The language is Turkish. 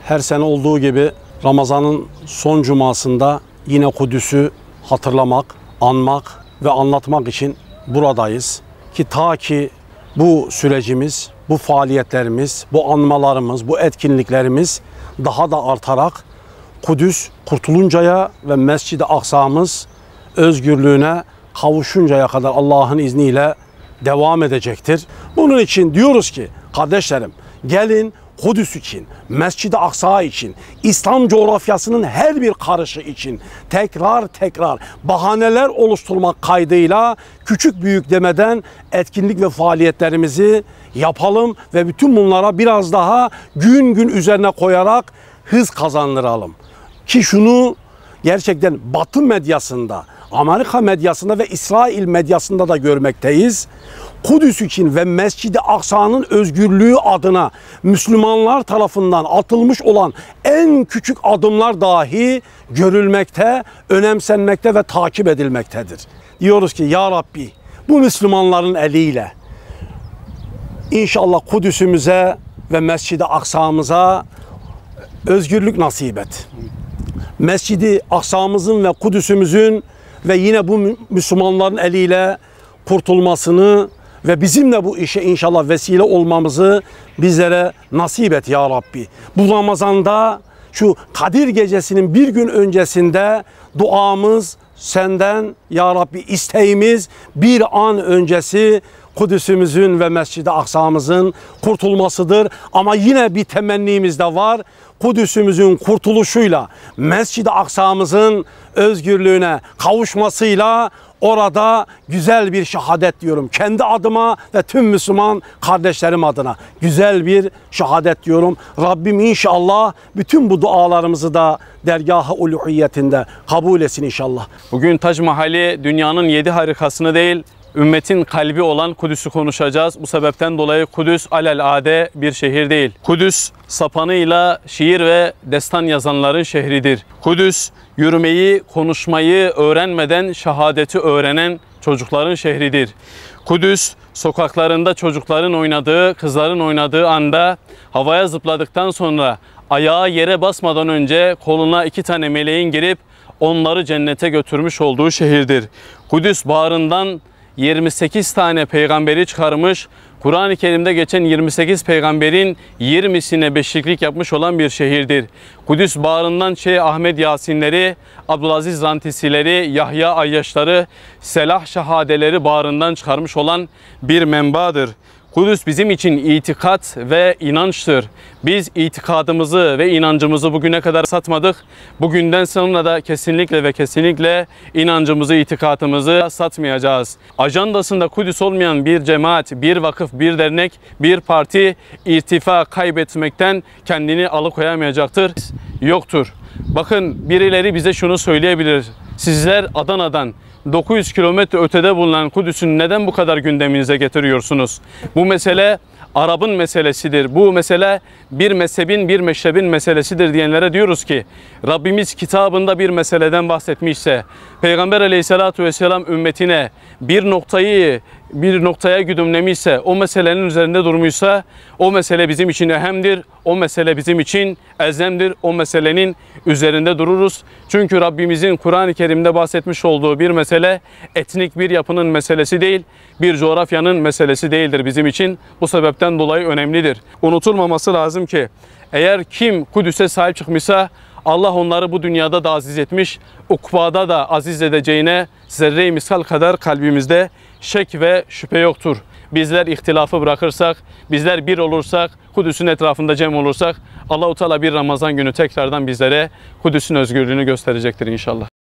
Her sene olduğu gibi Ramazan'ın son cumasında yine Kudüs'ü hatırlamak, anmak ve anlatmak için buradayız. Ki ta ki bu sürecimiz, bu faaliyetlerimiz, bu anmalarımız, bu etkinliklerimiz daha da artarak Kudüs kurtuluncaya ve Mescid-i Aksa'mız özgürlüğüne kavuşuncaya kadar Allah'ın izniyle devam edecektir. Bunun için diyoruz ki kardeşlerim, gelin Kudüs için, Mescid-i Aksa için, İslam coğrafyasının her bir karışı için tekrar bahaneler oluşturmak kaydıyla küçük büyük demeden etkinlik ve faaliyetlerimizi yapalım ve bütün bunlara biraz daha gün gün üzerine koyarak hız kazandıralım. Ki şunu gerçekten Batı medyasında, Amerika medyasında ve İsrail medyasında da görmekteyiz. Kudüs için ve Mescid-i Aksa'nın özgürlüğü adına Müslümanlar tarafından atılmış olan en küçük adımlar dahi görülmekte, önemsenmekte ve takip edilmektedir. Diyoruz ki ya Rabbi bu Müslümanların eliyle inşallah Kudüs'ümüze ve Mescid-i Aksa'mıza özgürlük nasip et. Mescid-i Aksa'mızın ve Kudüs'ümüzün ve yine bu Müslümanların eliyle kurtulmasını ve bizim de bu işe inşallah vesile olmamızı bizlere nasip et ya Rabbi. Bu Ramazan'da şu Kadir Gecesi'nin bir gün öncesinde duamız senden ya Rabbi, isteğimiz bir an öncesi Kudüs'ümüzün ve Mescid-i Aksa'mızın kurtulmasıdır. Ama yine bir temennimiz de var. Kudüs'ümüzün kurtuluşuyla Mescid-i Aksa'mızın özgürlüğüne kavuşmasıyla orada güzel bir şehadet diyorum. Kendi adıma ve tüm Müslüman kardeşlerim adına güzel bir şehadet diyorum. Rabbim inşallah bütün bu dualarımızı da dergâh-ı uluhiyetinde kabul etsin inşallah. Bugün Tac Mahalli dünyanın 7 harikasını değil, ümmetin kalbi olan Kudüs'ü konuşacağız. Bu sebepten dolayı Kudüs alelade bir şehir değil. Kudüs sapanıyla şiir ve destan yazanların şehridir. Kudüs yürümeyi, konuşmayı öğrenmeden şehadeti öğrenen çocukların şehridir. Kudüs sokaklarında çocukların oynadığı, kızların oynadığı anda havaya zıpladıktan sonra ayağı yere basmadan önce koluna 2 tane meleğin girip onları cennete götürmüş olduğu şehirdir. Kudüs bağrından 28 tane peygamberi çıkarmış, Kur'an-ı Kerim'de geçen 28 peygamberin 20'sine beşiklik yapmış olan bir şehirdir. Kudüs bağrından Şeyh Ahmed Yasinleri, Abdülaziz Rantisileri, Yahya Ayyaşları, Selah Şahadeleri bağrından çıkarmış olan bir menbadır. Kudüs bizim için itikat ve inançtır. Biz itikadımızı ve inancımızı bugüne kadar satmadık. Bugünden sonra da kesinlikle ve kesinlikle inancımızı, itikadımızı satmayacağız. Ajandasında Kudüs olmayan bir cemaat, bir vakıf, bir dernek, bir parti irtifa kaybetmekten kendini alıkoyamayacaktır. Yoktur. Bakın birileri bize şunu söyleyebilir. Sizler Adana'dan 900 kilometre ötede bulunan Kudüs'ün neden bu kadar gündeminize getiriyorsunuz? Bu mesele Arap'ın meselesidir. Bu mesele bir mezhebin, bir meşrebin meselesidir diyenlere diyoruz ki Rabbimiz kitabında bir meseleden bahsetmişse, Peygamber Aleyhisselatü Vesselam ümmetine bir noktaya güdümlemişse, o meselenin üzerinde durmuşsa, o mesele bizim için ehemdir, o mesele bizim için elzemdir, o meselenin üzerinde dururuz. Çünkü Rabbimizin Kur'an-ı Kerim'de bahsetmiş olduğu bir mesele, etnik bir yapının meselesi değil, bir coğrafyanın meselesi değildir bizim için. Bu sebepten dolayı önemlidir. Unutulmaması lazım ki, eğer kim Kudüs'e sahip çıkmışsa, Allah onları bu dünyada da aziz etmiş, ukbada da aziz edeceğine zerre-i misal kadar kalbimizde şek ve şüphe yoktur. Bizler ihtilafı bırakırsak, bizler bir olursak, Kudüs'ün etrafında cem olursak, Allah-u Teala bir Ramazan günü tekrardan bizlere Kudüs'ün özgürlüğünü gösterecektir inşallah.